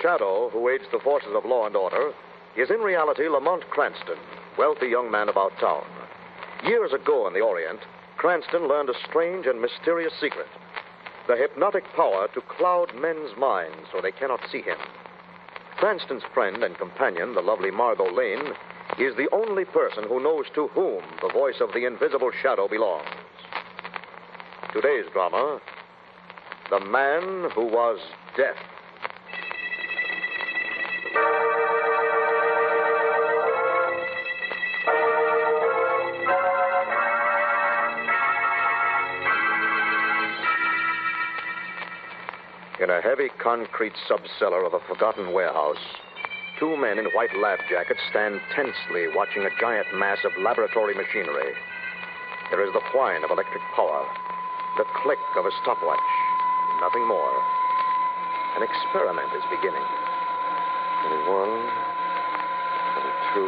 shadow who aids the forces of law and order is in reality Lamont Cranston, wealthy young man about town. Years ago in the Orient, Cranston learned a strange and mysterious secret: the hypnotic power to cloud men's minds so they cannot see him. Cranston's friend and companion, the lovely Margot Lane, is the only person who knows to whom the voice of the invisible shadow belongs. Today's drama, The Man Who Was Deaf. In a heavy concrete subcellar of a forgotten warehouse, two men in white lab jackets stand tensely watching a giant mass of laboratory machinery. There is the whine of electric power, the click of a stopwatch, nothing more. An experiment is beginning. 21, 22,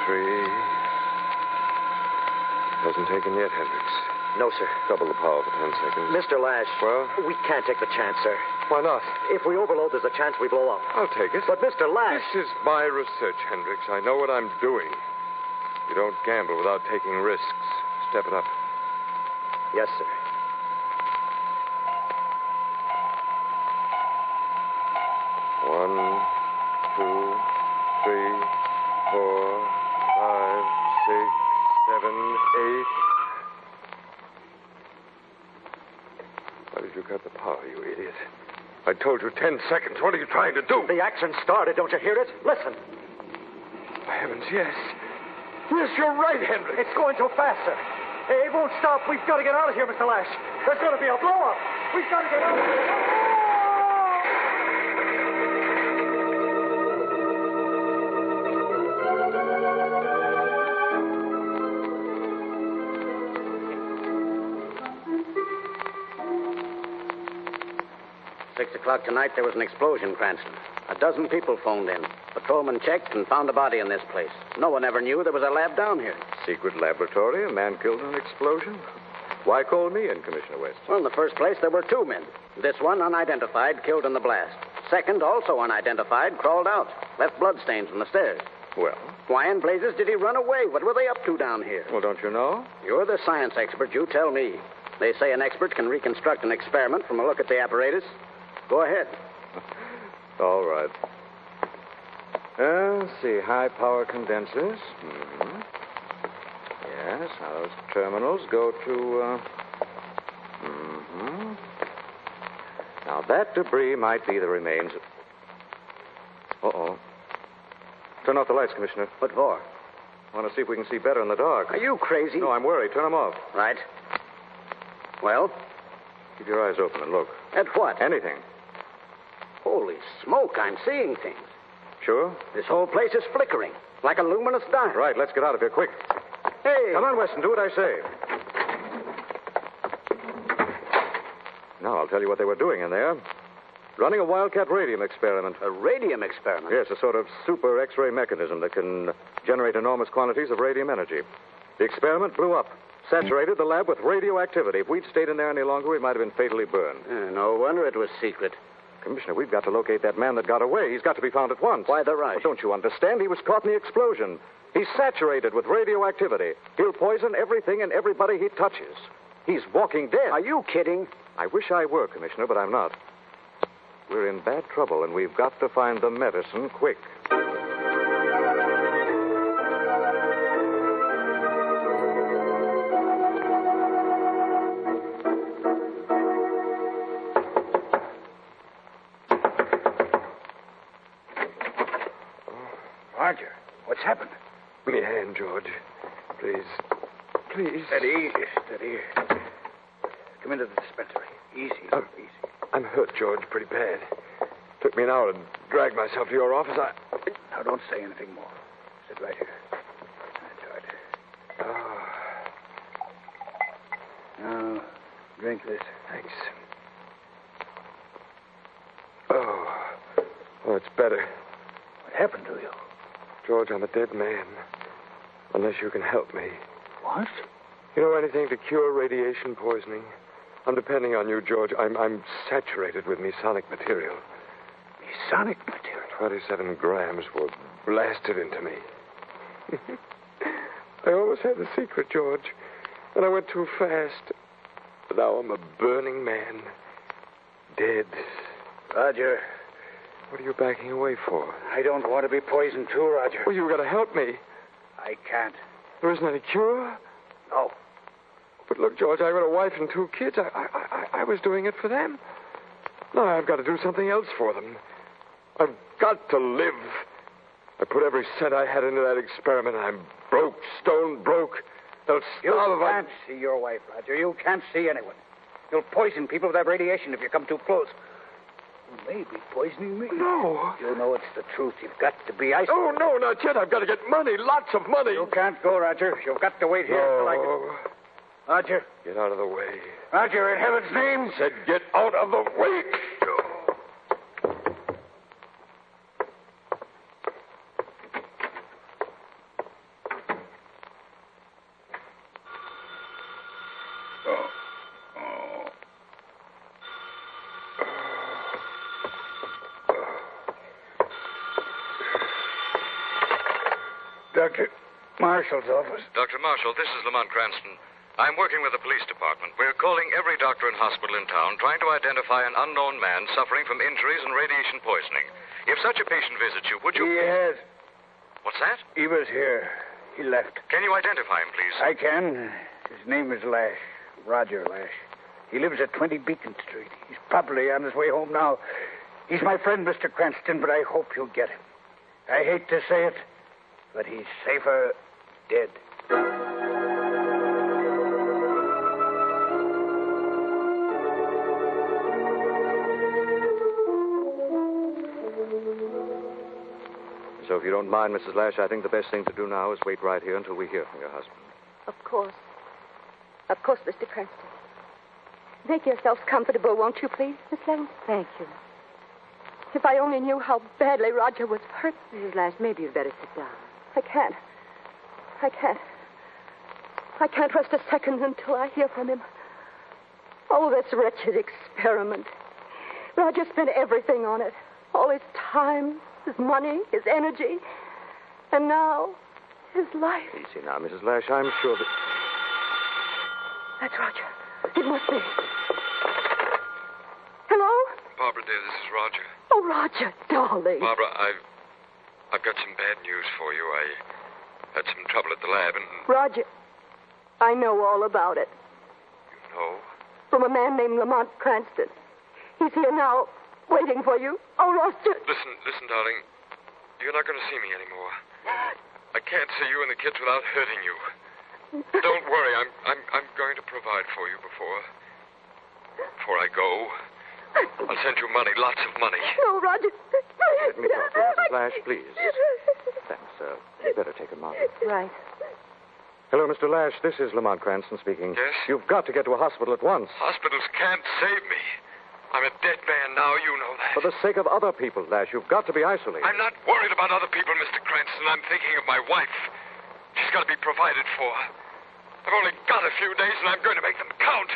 23. Hasn't taken yet, Hendricks. No, sir. Double the power for 10 seconds. Mr. Lash. Well? We can't take the chance, sir. Why not? If we overload, there's a chance we blow up. I'll take it. But, Mr. Lash... This is my research, Hendricks. I know what I'm doing. You don't gamble without taking risks. Step it up. Yes, sir. One, two, three, four, five, six, seven, eight. Why did you cut the power, you idiot? I told you 10 seconds. What are you trying to do? The action started. Don't you hear it? Listen. For heavens, yes. Yes, you're right, Hendricks. It's going too fast, sir. It won't stop. We've got to get out of here, Mr. Lash. There's going to be a blow-up. We've got to get out of here. 6 o'clock tonight, there was an explosion, Cranston. A dozen people phoned in. Patrolmen checked and found a body in this place. No one ever knew there was a lab down here. Secret laboratory, a man killed in an explosion. Why call me in, Commissioner West? Well, in the first place, there were two men. This one, unidentified, killed in the blast. Second, also unidentified, crawled out. Left bloodstains on the stairs. Well? Why in blazes did he run away? What were they up to down here? Well, don't you know? You're the science expert. You tell me. They say an expert can reconstruct an experiment from a look at the apparatus. Go ahead. All right. Let's see. High power condensers. Mm-hmm. Yes, now those terminals go to, Mm-hmm. Now, that debris might be the remains of... Uh-oh. Turn off the lights, Commissioner. What for? I want to see if we can see better in the dark. Are you crazy? No, I'm worried. Turn them off. Right. Well? Keep your eyes open and look. At what? Anything. Holy smoke, I'm seeing things. Sure? This whole place is flickering, like a luminous dime. Right, let's get out of here, quick. Hey! Come on, Weston, do what I say. Now, I'll tell you what they were doing in there. Running a Wildcat radium experiment. A radium experiment? Yes, a sort of super X-ray mechanism that can generate enormous quantities of radium energy. The experiment blew up, saturated the lab with radioactivity. If we'd stayed in there any longer, we might have been fatally burned. No wonder it was secret. Commissioner, we've got to locate that man that got away. He's got to be found at once. Why the rush? Well, don't you understand? He was caught in the explosion. He's saturated with radioactivity. He'll poison everything and everybody he touches. He's walking dead. Are you kidding? I wish I were, Commissioner, but I'm not. We're in bad trouble, and we've got to find the medicine quick. Roger, what's happened? Give me a hand, George. Please. Please. Steady, steady. Come into the dispensary. Easy, easy. I'm hurt, George, pretty bad. Took me an hour to drag myself to your office. Now, don't say anything more. Sit right here. That's right. Now, drink this. Thanks. Oh, it's better. What happened to you? George, I'm a dead man. Unless you can help me. What? You know anything to cure radiation poisoning? I'm depending on you, George. I'm saturated with Masonic material. Masonic material? 27 grams were blasted into me. I always had the secret, George. And I went too fast. But now I'm a burning man. Dead. Roger. What are you backing away for? I don't want to be poisoned too, Roger. Well, you've got to help me. I can't. There isn't any cure? No. But look, George, I've got a wife and 2 kids. I was doing it for them. Now I've got to do something else for them. I've got to live. I put every cent I had into that experiment, and I'm broke, stone broke. They'll starve. You can't see your wife, Roger. You can't see anyone. You'll poison people with that radiation if you come too close. You may be poisoning me. No. You know it's the truth. You've got to be isolated. Oh, no, not yet. I've got to get money, lots of money. You can't go, Roger. You've got to wait here until I get... Roger. Get out of the way. Roger, in heaven's name. Said get out of the way. Dr. Marshall's office. Dr. Marshall, this is Lamont Cranston. I'm working with the police department. We're calling every doctor and hospital in town trying to identify an unknown man suffering from injuries and radiation poisoning. If such a patient visits you, would you... He has. What's that? He was here. He left. Can you identify him, please? I can. His name is Lash. Roger Lash. He lives at 20 Beacon Street. He's probably on his way home now. He's my friend, Mr. Cranston, but I hope you'll get him. I hate to say it, but he's safer dead. So if you don't mind, Mrs. Lash, I think the best thing to do now is wait right here until we hear from your husband. Of course. Of course, Mr. Cranston. Make yourselves comfortable, won't you, please, Miss Lane? Thank you. If I only knew how badly Roger was hurt. Mrs. Lash, maybe you'd better sit down. I can't. I can't rest a second until I hear from him. Oh, this wretched experiment. Roger spent everything on it. All his time, his money, his energy. And now, his life. Easy now, Mrs. Lash. I'm sure that... That's Roger. It must be. Hello? Barbara, dear, this is Roger. Oh, Roger, darling. Barbara, I've got some bad news for you. I had some trouble at the lab and... Roger, I know all about it. You know? From a man named Lamont Cranston. He's here now, waiting for you. Oh, Roger. Listen, darling. You're not going to see me anymore. I can't see you and the kids without hurting you. Don't worry. I'm going to provide for you before I go. I'll send you money, lots of money. No, Roger. Let me talk to Mrs. Lash, please. Thanks, sir. You better take him out. Right. Hello, Mr. Lash. This is Lamont Cranston speaking. Yes? You've got to get to a hospital at once. Hospitals can't save me. I'm a dead man now, you know that. For the sake of other people, Lash, you've got to be isolated. I'm not worried about other people, Mr. Cranston. I'm thinking of my wife. She's got to be provided for. I've only got a few days, and I'm going to make them count.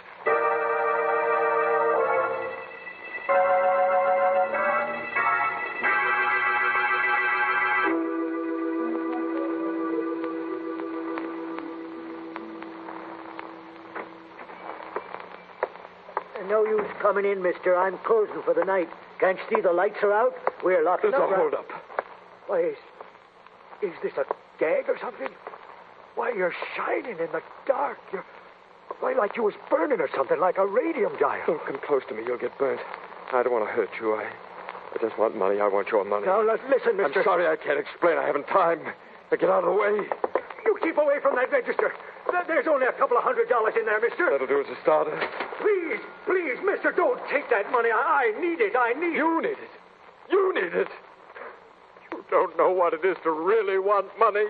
No use coming in, mister. I'm closing for the night. Can't you see the lights are out? We're locked There's up. a hold-up. Why, is this a gag or something? Why, you're shining in the dark. You're... Why, like you was burning or something, like a radium dial. Don't come close to me. You'll get burnt. I don't want to hurt you. I just want money. I want your money. Now, listen, mister. I'm sorry I can't explain. I haven't time. Now get out of the way. You keep away from that register. There's only a couple of $100 in there, mister. That'll do as a starter. Please, mister, don't take that money. I need it. I need it. You need it. You need it. You don't know what it is to really want money.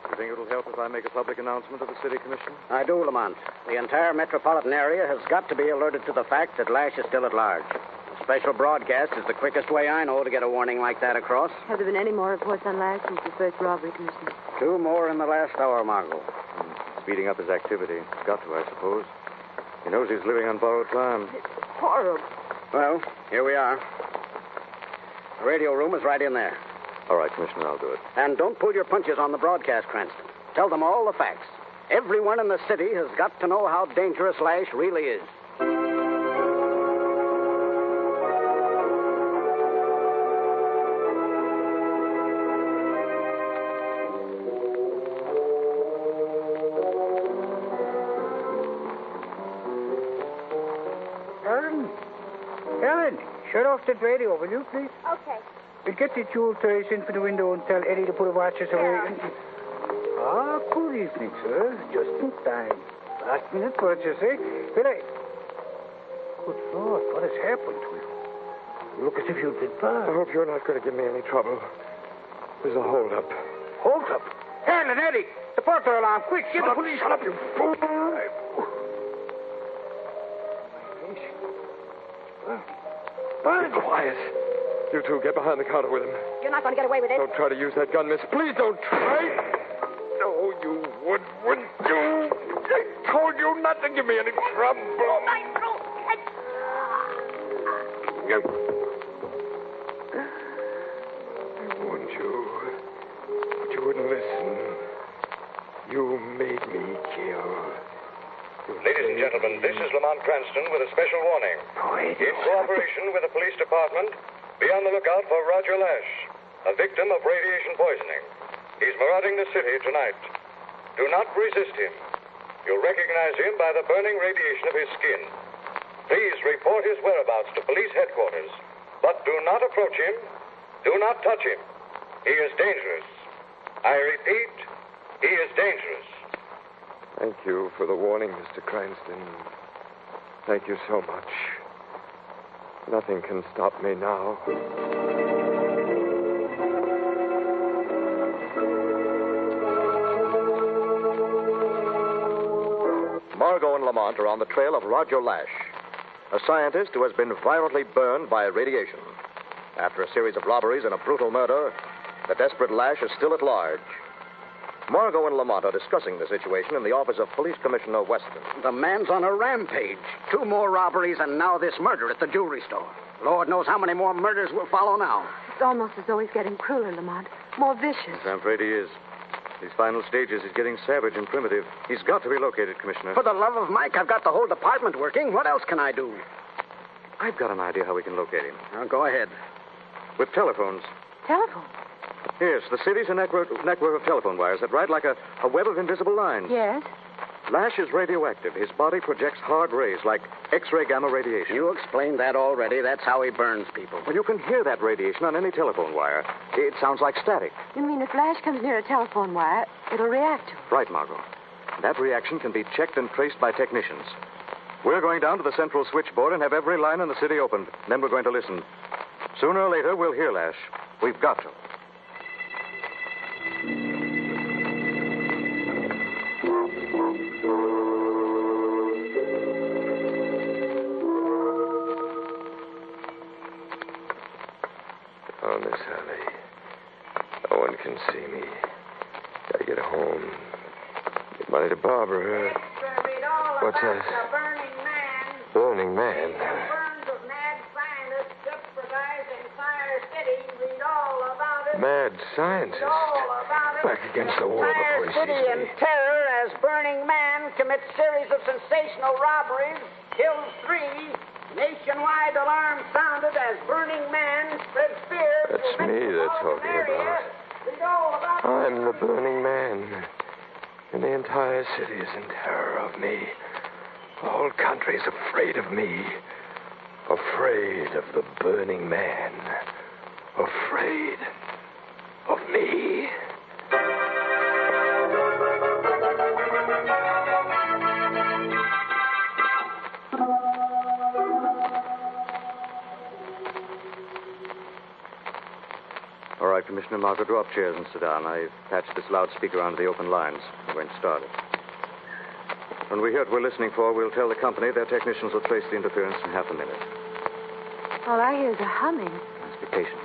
You think it'll help if I make a public announcement of the city commission? I do, Lamont. The entire metropolitan area has got to be alerted to the fact that Lash is still at large. special broadcast is the quickest way I know to get a warning like that across. Have there been any more reports on Lash since the first robbery, Commissioner? 2 more in the last hour, Margot. Speeding up his activity. Got to, I suppose. He knows he's living on borrowed time. It's horrible. Well, here we are. The radio room is right in there. All right, Commissioner, I'll do it. And don't pull your punches on the broadcast, Cranston. Tell them all the facts. Everyone in the city has got to know how dangerous Lash really is. Helen, shut off that radio, will you, please? Okay. We'll get the jewel trays in for the window and tell Eddie to put the watches away. Ah, good evening, sir. Just in time. Last minute purchase, eh? Well, Good Lord, what has happened to you? You look as if you'd been I burned. hope you're not going to give me any trouble. There's a holdup. Hold up. Helen, Eddie, the porter alarm. Quick, get the police. Shut up, you fool! Burn. Be quiet. You two, get behind the counter with him. You're not going to get away with it. Don't try to use that gun, miss. Please don't try. No, you wouldn't you? I told you not to give me any trouble. I warned you, but you wouldn't listen. You made me kill. Ladies and gentlemen, this is Lamont Cranston with a special warning. In cooperation with the police department, be on the lookout for Roger Lash, a victim of radiation poisoning. He's marauding the city tonight. Do not resist him. You'll recognize him by the burning radiation of his skin. Please report his whereabouts to police headquarters. But do not approach him. Do not touch him. He is dangerous. I repeat, he is dangerous. Thank you for the warning, Mr. Cranston. Thank you so much. Nothing can stop me now. Margot and Lamont are on the trail of Roger Lash, a scientist who has been violently burned by radiation. After a series of robberies and a brutal murder, the desperate Lash is still at large. Margot and Lamont are discussing the situation in the office of Police Commissioner Weston. The man's on a rampage. 2 more robberies and now this murder at the jewelry store. Lord knows how many more murders will follow now. It's almost as though he's getting crueler, Lamont. More vicious. I'm afraid he is. These final stages, he's getting savage and primitive. He's got to be located, Commissioner. For the love of Mike, I've got the whole department working. What else can I do? I've got an idea how we can locate him. Now, go ahead. With telephones. Telephone? Yes, the city's a network of telephone wires that ride like a web of invisible lines. Yes. Lash is radioactive. His body projects hard rays like X-ray gamma radiation. You explained that already. That's how he burns people. Well, you can hear that radiation on any telephone wire. It sounds like static. You mean if Lash comes near a telephone wire, it'll react to it? Right, Margot. That reaction can be checked and traced by technicians. We're going down to the central switchboard and have every line in the city opened. Then we're going to listen. Sooner or later, we'll hear Lash. We've got to. Oh, Miss Alley. No one can see me. Gotta get home. Get money to Barbara. What's that? Burning Man. Mad scientist. Back against the wall before he City sees in me. terror as Burning Man commits series of sensational robberies, kills 3. Nationwide alarm sounded as Burning Man spreads fear. That's me they're talking about. I'm the Burning Man. And the entire city is in terror of me. The whole country is afraid of me. Afraid of the Burning Man. Afraid of me. All right, Commissioner Margot, draw up chairs and sit down. I've patched this loudspeaker onto the open lines. I'm going to start it. When we hear what we're listening for, we'll tell the company their technicians will trace the interference in half a minute. All I hear is a humming. Let's be patient.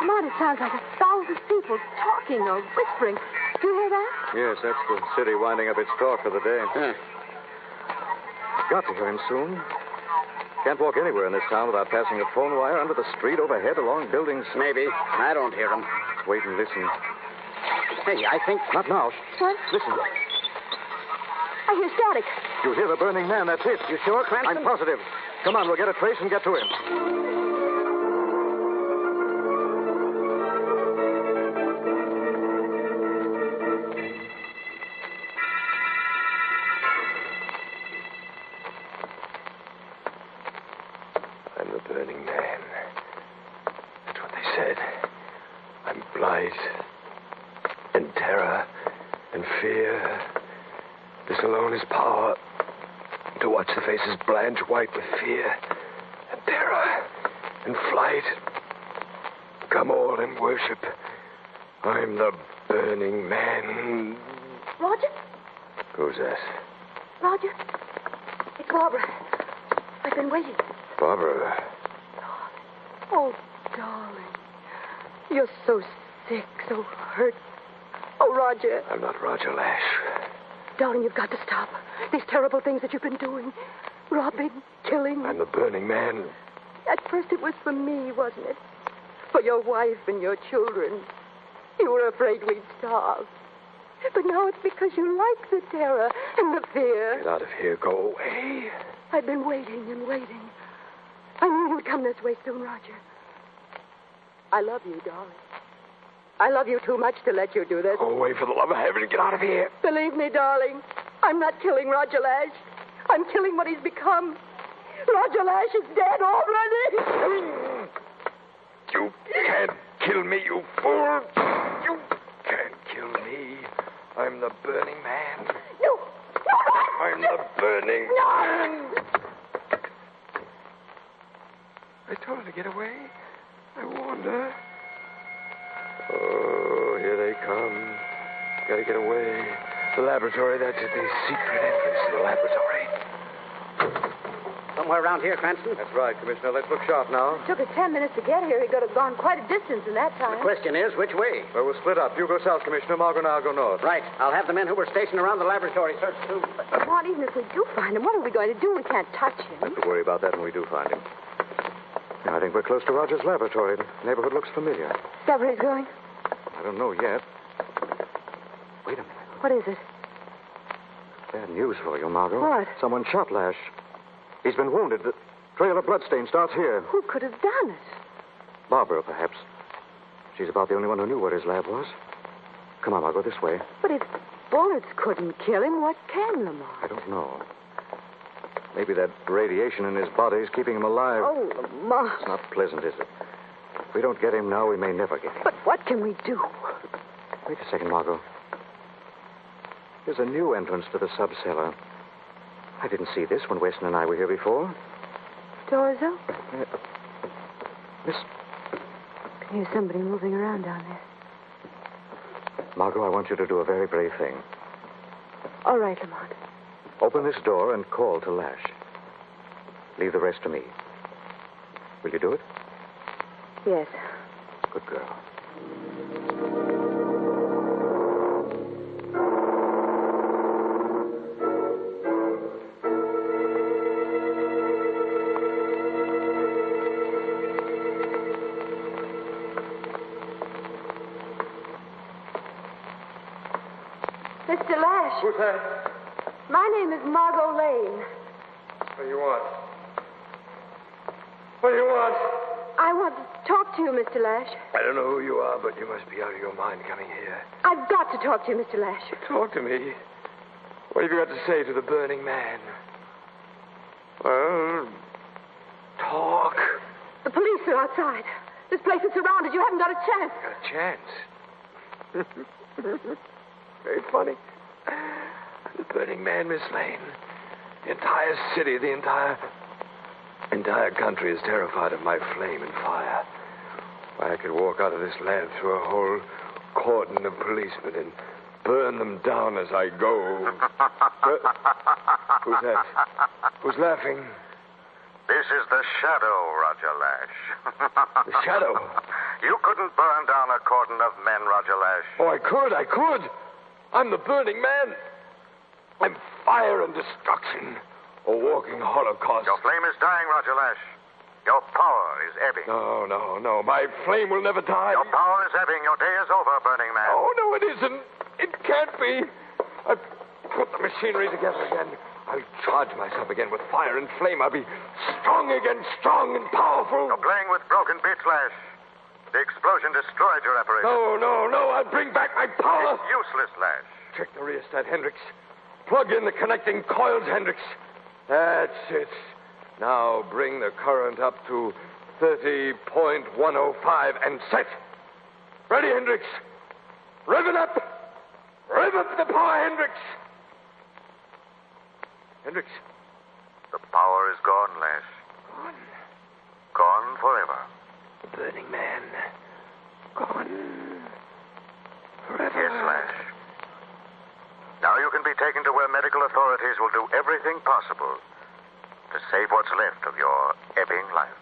Lamont, it sounds like 1,000 people talking or whispering. Do you hear that? Yes, that's the city winding up its talk for the day. Got to hear him soon. Can't walk anywhere in this town without passing a phone wire under the street, overhead, along buildings. Maybe. I don't hear him. Wait and listen. Hey, I think... Not now. What? Listen. I hear static. You hear the burning man, that's it. You sure, Cranston? I'm positive. Come on, we'll get a trace and get to him. I'm the burning man. That's what they said. I'm blight and terror and fear. This alone is power. To watch the faces blanch white with fear and terror and flight. Come all and worship. I'm the burning man. Roger? Who's that? Roger? It's Barbara. I've been waiting. Barbara. Oh, darling. You're so sick, so hurt. Oh, Roger. I'm not Roger Lash. Darling, you've got to stop. These terrible things that you've been doing. Robbing, killing. I'm the burning man. At first it was for me, wasn't it? For your wife and your children. You were afraid we'd starve. But now it's because you like the terror and the fear. Get out of here. Go away. I've been waiting and waiting. I knew you'd come this way soon, Roger. I love you, darling. I love you too much to let you do this. Go away for the love of heaven and get out of here. Believe me, darling, I'm not killing Roger Lash. I'm killing what he's become. Roger Lash is dead already. You can't kill me, you fool. You can't kill me. I'm the burning man. No. I'm the burning man. I told her to get away. I warned her. Oh, here they come. Gotta get away. The laboratory, that's it. The secret entrance to the laboratory. Somewhere around here, Cranston. That's right, Commissioner. Let's look sharp now. It took us 10 minutes to get here. He could have gone quite a distance in that time. The question is, which way? Well, we'll split up. You go south, Commissioner. Margot and I'll go north. Right. I'll have the men who were stationed around the laboratory search, too. Lamont, even if we do find him, what are we going to do? We can't touch him. Don't have to worry about that when we do find him. I think we're close to Roger's laboratory. The neighborhood looks familiar. Is that where he's going? I don't know yet. Wait a minute. What is it? Bad news for you, Margot. What? Someone shot Lash. He's been wounded. The trail of bloodstain starts here. Who could have done it? Barbara, perhaps. She's about the only one who knew where his lab was. Come on, Margot, this way. But if bullets couldn't kill him, what can, Lamont? I don't know. Maybe that radiation in his body is keeping him alive. Oh, Lamont. It's not pleasant, is it? If we don't get him now, we may never get him. But what can we do? Wait a second, Margot. There's a new entrance to the sub-cellar. I didn't see this when Weston and I were here before. Doors open. Miss... I can hear somebody moving around down there. Margot, I want you to do a very brave thing. All right, Lamont. Open this door and call to Lash. Leave the rest to me. Will you do it? Yes. Good girl. Mr. Lash. Who's that? My name is Margot Lane. What do you want? What do you want? I want to talk to you, Mr. Lash. I don't know who you are, but you must be out of your mind coming here. I've got to talk to you, Mr. Lash. Talk to me. What have you got to say to the burning man? Well, talk. The police are outside. This place is surrounded. You haven't got a chance. Got a chance. Very funny. The burning man, Miss Lane. The entire city, the entire country is terrified of my flame and fire. Why, I could walk out of this lab through a whole cordon of policemen and burn them down as I go. Who's that? Who's laughing? This is the Shadow, Roger Lash. The Shadow? You couldn't burn down a cordon of men, Roger Lash. Oh, I could. I'm the Burning Man. I'm fire and destruction. A walking holocaust. Your flame is dying, Roger Lash. Your power is ebbing. No. My flame will never die. Your power is ebbing. Your day is over, Burning Man. Oh, no, it isn't. It can't be. I've put the machinery together again. I'll charge myself again with fire and flame. I'll be strong again, strong and powerful. You're playing with broken bits, Lash. The explosion destroyed your apparatus. No. I'll bring back my power. It's useless, Lash. Check the rheostat, Hendricks. Plug in the connecting coils, Hendricks. That's it. Now bring the current up to 30.105 and set. Ready, Hendricks? Rev it up. Rev up the power, Hendricks. Hendricks. The power is gone, Lash. Gone. Gone forever. The Burning Man. Gone. Forever. Yes, Lash. Now you can be taken to where medical authorities will do everything possible to save what's left of your ebbing life.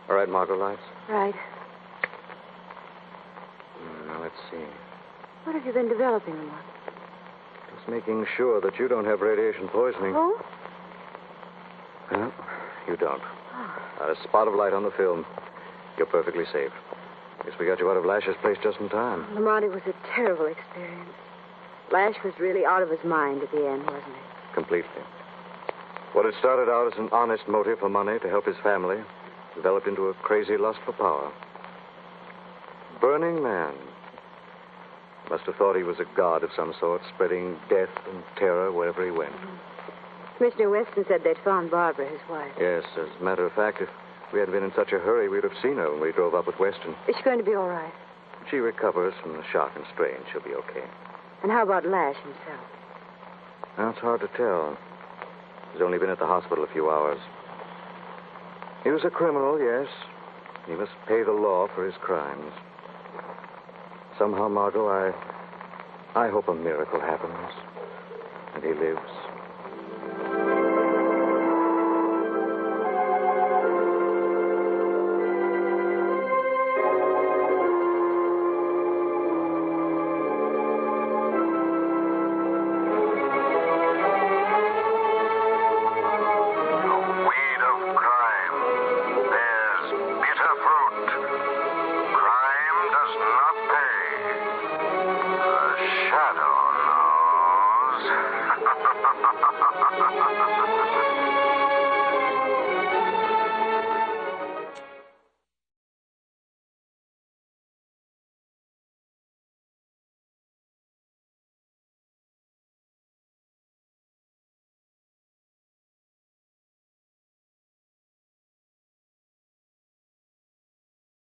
All right, Margot Lights. Right. Now, let's see. What have you been developing, Lamont? Just making sure that you don't have radiation poisoning. Oh? No, you don't. Not a spot of light on the film. You're perfectly safe. Guess we got you out of Lash's place just in time. Lamont, it was a terrible experience. Lash was really out of his mind at the end, wasn't he? Completely. What had started out as an honest motive for money to help his family developed into a crazy lust for power. Burning Man. Must have thought he was a god of some sort, spreading death and terror wherever he went. Commissioner Weston said they'd found Barbara, his wife. Yes, as a matter of fact, if we hadn't been in such a hurry, we'd have seen her when we drove up with Weston. Is she going to be all right? She recovers from the shock and strain. She'll be okay. And how about Lash himself? Now, it's hard to tell. He's only been at the hospital a few hours. He was a criminal, yes. He must pay the law for his crimes. Somehow, Margot, I hope a miracle happens. And he lives. Shadow.